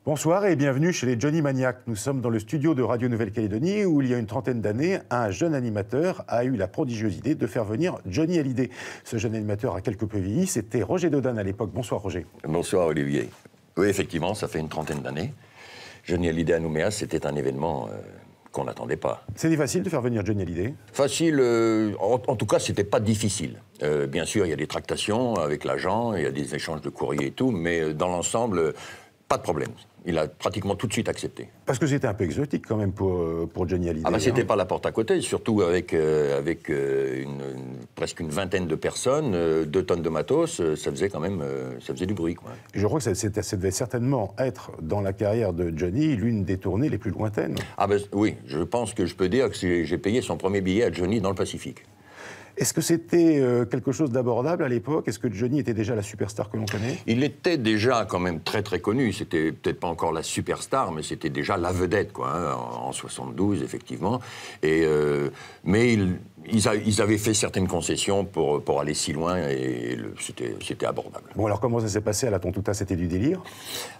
Bonsoir et bienvenue chez les Johnny Maniacs. Nous sommes dans le studio de Radio Nouvelle-Calédonie où il y a une trentaine d'années, un jeune animateur a eu la prodigieuse idée de faire venir Johnny Hallyday. Ce jeune animateur a quelque peu vieilli, c'était Roger Dodan à l'époque. Bonsoir Roger. Bonsoir Olivier. Oui, effectivement, ça fait une trentaine d'années. Johnny Hallyday à Nouméa, c'était un événement qu'on n'attendait pas. C'était facile de faire venir Johnny Hallyday? Facile, en tout cas, c'était pas difficile. Bien sûr, il y a des tractations avec l'agent, il y a des échanges de courrier et tout, mais dans l'ensemble, pas de problème. Il a pratiquement tout de suite accepté. Parce que c'était un peu exotique quand même pour Johnny Hallyday. Ah bah c'était pas la porte à côté, surtout avec presque une vingtaine de personnes, 2 tonnes de matos, ça faisait quand même ça faisait du bruit, quoi. Et je crois que ça devait certainement être, dans la carrière de Johnny, l'une des tournées les plus lointaines. Ah ben oui, je pense que je peux dire que j'ai payé son premier billet à Johnny dans le Pacifique. Est-ce que c'était quelque chose d'abordable à l'époque? Est-ce que Johnny était déjà la superstar que l'on connaît? Il était déjà quand même très très connu. C'était peut-être pas encore la superstar, mais c'était déjà la vedette, quoi, hein, en 72, effectivement. Et, mais ils avaient fait certaines concessions pour aller si loin et c'était abordable. Bon, alors comment ça s'est passé à la Tontouta? C'était du délire?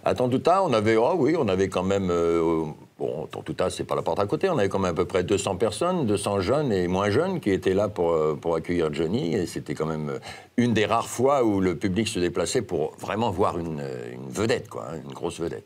À Tontouta, on avait quand même... bon, Tontouta, c'est pas la porte à côté. On avait quand même à peu près 200 personnes, 200 jeunes et moins jeunes qui étaient là pour accueillir Johnny. Et c'était quand même une des rares fois où le public se déplaçait pour vraiment voir une vedette, quoi, hein, une grosse vedette.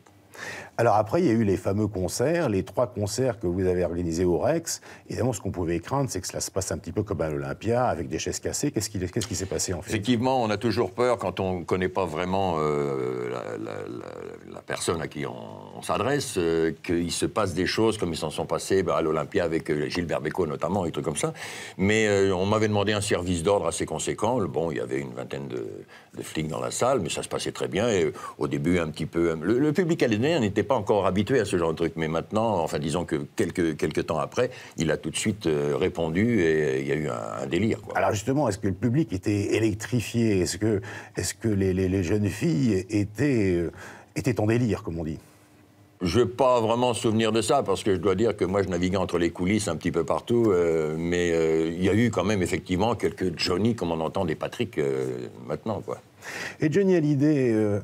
Alors après, il y a eu les fameux concerts, les 3 concerts que vous avez organisés au Rex. Évidemment, ce qu'on pouvait craindre, c'est que cela se passe un petit peu comme à l'Olympia, avec des chaises cassées. Qu'est-ce qui s'est passé, en fait? Effectivement, on a toujours peur, quand on ne connaît pas vraiment la personne à qui on s'adresse, qu'il se passe des choses comme ils s'en sont passés à l'Olympia avec Gilbert Bécaud notamment, et trucs comme ça. Mais on m'avait demandé un service d'ordre assez conséquent. Bon, il y avait une vingtaine de flics dans la salle, mais ça se passait très bien. Et au début, un petit peu... Le public calédonien n'était pas encore habitué à ce genre de truc. Mais maintenant, enfin, disons que quelques temps après, il a tout de suite répondu et il y a eu un délire, quoi. Alors justement, est-ce que le public était électrifié? Est-ce que les jeunes filles étaient en délire, comme on dit? Je n'ai pas vraiment souvenir de ça, parce que je dois dire que moi, je naviguais entre les coulisses un petit peu partout, mais il y a eu quand même, effectivement, quelques Johnny, comme on entend des Patrick maintenant, quoi. Et Johnny Hallyday,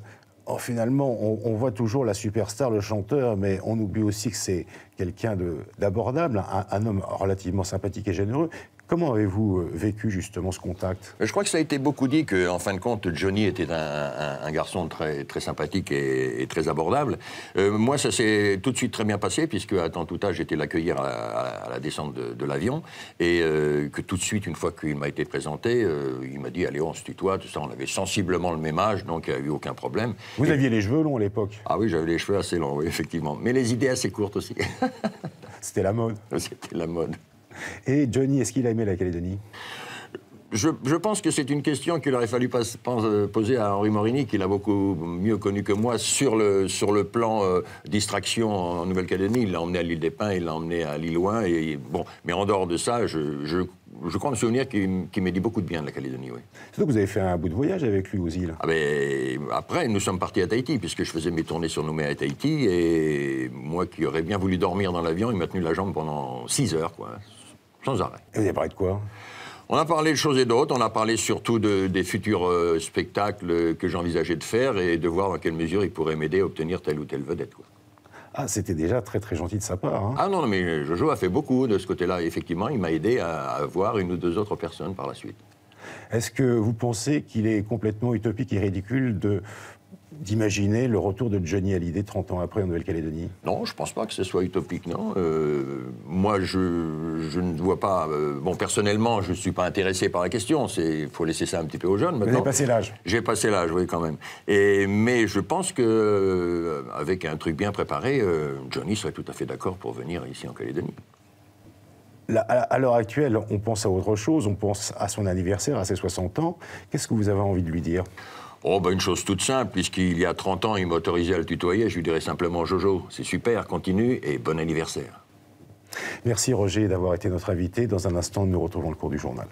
finalement, on voit toujours la superstar, le chanteur, mais on oublie aussi que c'est quelqu'un d'abordable, un homme relativement sympathique et généreux. Comment avez-vous vécu justement ce contact? Je crois que ça a été beaucoup dit qu'en fin de compte, Johnny était un garçon très, très sympathique et très abordable. Moi, ça s'est tout de suite très bien passé, puisque à Tontouta, j'étais l'accueillir à la descente de l'avion, et que tout de suite, une fois qu'il m'a été présenté, il m'a dit « Allez, on se tutoie », tout ça. On avait sensiblement le même âge, donc il n'y a eu aucun problème. Vous aviez les cheveux longs à l'époque? Ah oui, j'avais les cheveux assez longs, oui, effectivement. Mais les idées assez courtes aussi. C'était la mode. C'était la mode. Et Johnny, est-ce qu'il a aimé la Calédonie? Je pense que c'est une question qu'il aurait fallu poser à Henri Morini, qu'il a beaucoup mieux connu que moi, sur le plan distraction en Nouvelle-Calédonie. Il l'a emmené à l'île des Pins, il l'a emmené à l'île Ouin. Bon, mais en dehors de ça, je crois me souvenir qu'il m'a dit beaucoup de bien de la Calédonie, oui. Surtout que vous avez fait un bout de voyage avec lui aux îles. Ah ben, après, nous sommes partis à Tahiti, puisque je faisais mes tournées sur Nouméa à Tahiti, et moi qui aurais bien voulu dormir dans l'avion, il m'a tenu la jambe pendant 6 heures, quoi, sans arrêt. Et vous avez parlé de quoi? On a parlé de choses et d'autres, on a parlé surtout des futurs spectacles que j'envisageais de faire et de voir dans quelle mesure il pourrait m'aider à obtenir telle ou telle vedette, quoi. Ah, c'était déjà très très gentil de sa part, hein. Ah non, mais Jojo a fait beaucoup de ce côté-là. Effectivement, il m'a aidé à voir 1 ou 2 autres personnes par la suite. Est-ce que vous pensez qu'il est complètement utopique et ridicule d'imaginer le retour de Johnny Hallyday 30 ans après en Nouvelle-Calédonie? Non, je ne pense pas que ce soit utopique, non. Moi, je ne vois pas... bon, personnellement, je ne suis pas intéressé par la question. Il faut laisser ça un petit peu aux jeunes, maintenant. Vous avez passé l'âge? J'ai passé l'âge, oui, quand même. Mais je pense qu'avec un truc bien préparé, Johnny serait tout à fait d'accord pour venir ici en Calédonie. À l'heure actuelle, on pense à autre chose. On pense à son anniversaire, à ses 60 ans. Qu'est-ce que vous avez envie de lui dire? Oh, ben une chose toute simple, puisqu'il y a 30 ans, il m'a autorisé à le tutoyer, je lui dirais simplement « Jojo, c'est super, continue et bon anniversaire ». Merci Roger d'avoir été notre invité. Dans un instant, nous retrouvons le cours du journal.